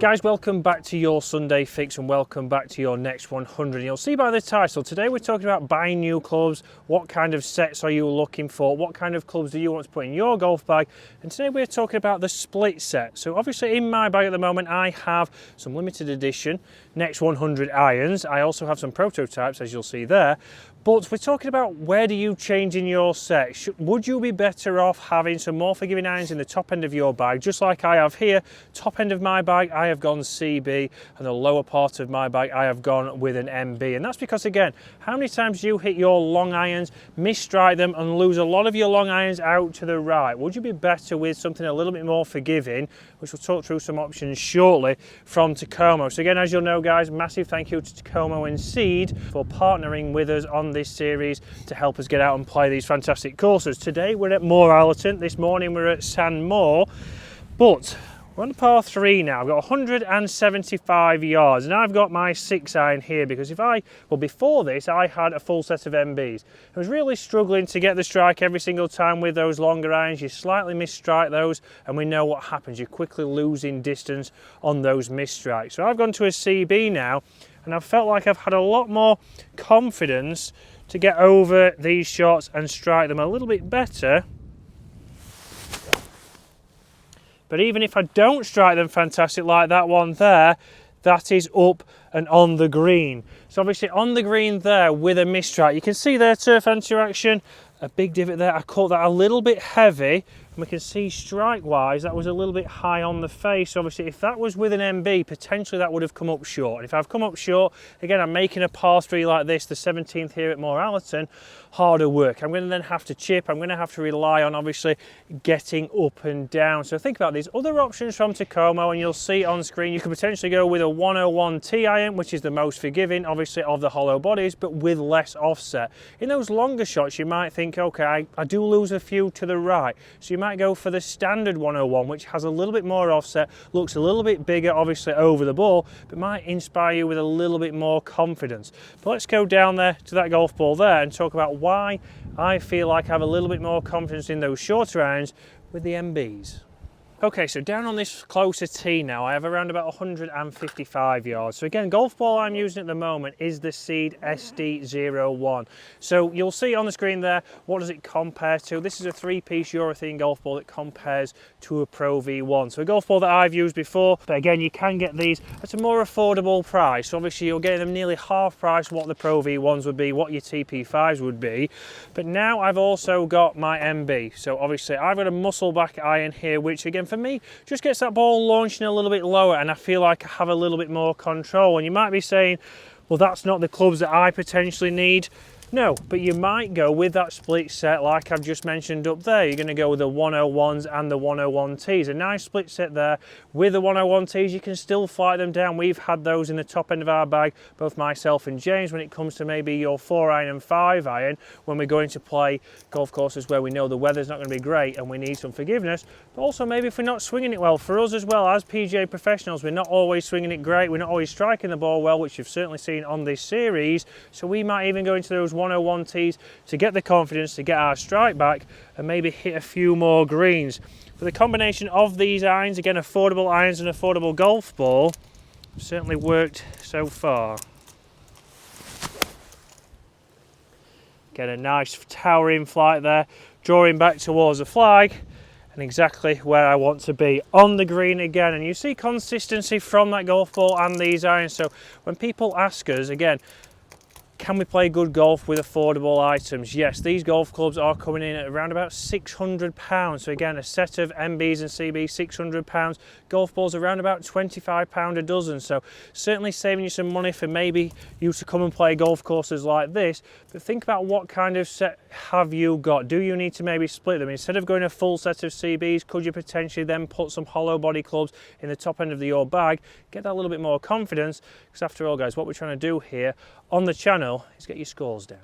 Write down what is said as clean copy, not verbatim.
Guys, welcome back to your Sunday Fix and welcome back to your next 100. You'll see by the title, today we're talking about buying new clubs. What kind of sets are you looking for? What kind of clubs do you want to put in your golf bag? And today we're talking about the split set. So obviously in my bag at the moment, I have some limited edition next 100 irons. I also have some prototypes, as you'll see there. But we're talking about where do you change in your set? Would you be better off having some more forgiving irons in the top end of your bag, just like I have here? Top end of my bag, I have gone CB, and the lower part of my bag, I have gone with an MB. And that's because, again, how many times do you hit your long irons, misstrike them, and lose a lot of your long irons out to the right? Would you be better with something a little bit more forgiving, which we'll talk through some options shortly, from Takomo? So again, as you'll know, guys, massive thank you to Takomo and Seed for partnering with us on this series to help us get out and play these fantastic courses. Today we're at Moorallerton, this morning we're at Sandmoor, but we're on par 3 now. I've got 175 yards and I've got my 6 iron here because before this I had a full set of MBs. I was really struggling to get the strike every single time with those longer irons. You slightly misstrike those and we know what happens. You're quickly losing distance on those misstrikes. So I've gone to a CB now and I've felt like I've had a lot more confidence to get over these shots and strike them a little bit better. But even if I don't strike them fantastic like that one there, that is up and on the green. So obviously on the green there with a misstrike, you can see there turf interaction, a big divot there. I caught that a little bit heavy. And we can see strike-wise, that was a little bit high on the face. Obviously, if that was with an MB, potentially that would have come up short. And if I've come up short, again, I'm making a par 3 like this, the 17th here at Moorallerton, harder work. I'm going to then have to chip. I'm going to have to rely on, obviously, getting up and down. So think about these other options from Takomo, and you'll see on screen, you could potentially go with a 101T iron, which is the most forgiving, obviously, of the hollow bodies, but with less offset. In those longer shots, you might think, okay, I do lose a few to the right. So you might go for the standard 101, which has a little bit more offset, looks a little bit bigger, obviously, over the ball, but might inspire you with a little bit more confidence. But let's go down there to that golf ball there and talk about why I feel like I have a little bit more confidence in those shorter irons with the MBs. Okay, so down on this closer tee now, I have around about 155 yards. So again, golf ball I'm using at the moment is the Seed SD01. So you'll see on the screen there, what does it compare to? This is a 3-piece urethane golf ball that compares to a Pro V1. So a golf ball that I've used before, but again, you can get these at a more affordable price. So obviously you're getting them nearly half price what the Pro V1s would be, what your TP5s would be. But now I've also got my MB. So obviously I've got a muscle back iron here, which again, for me, just gets that ball launching a little bit lower and I feel like I have a little bit more control. And you might be saying, well, that's not the clubs that I potentially need. No, but you might go with that split set like I've just mentioned up there. You're going to go with the 101s and the 101Ts. A nice split set there. With the 101Ts, you can still fly them down. We've had those in the top end of our bag, both myself and James, when it comes to maybe your 4-iron and 5-iron, when we're going to play golf courses where we know the weather's not going to be great and we need some forgiveness. But also maybe if we're not swinging it well, for us as well, as PGA professionals, we're not always swinging it great. We're not always striking the ball well, which you've certainly seen on this series. So we might even go into those 101Ts to get the confidence to get our strike back and maybe hit a few more greens. But the combination of these irons, again, affordable irons and affordable golf ball, certainly worked so far. Get a nice towering flight there, drawing back towards the flag, and exactly where I want to be on the green again. And you see consistency from that golf ball and these irons. So when people ask us, again, can we play good golf with affordable items? Yes, these golf clubs are coming in at around about £600. So again, a set of MBs and CBs, £600. Golf balls around about £25 a dozen. So certainly saving you some money for maybe you to come and play golf courses like this. But think about what kind of set have you got? Do you need to maybe split them? Instead of going a full set of CBs, could you potentially then put some hollow body clubs in the top end of your bag? Get that little bit more confidence, because after all, guys, what we're trying to do here on the channel is get your scores down.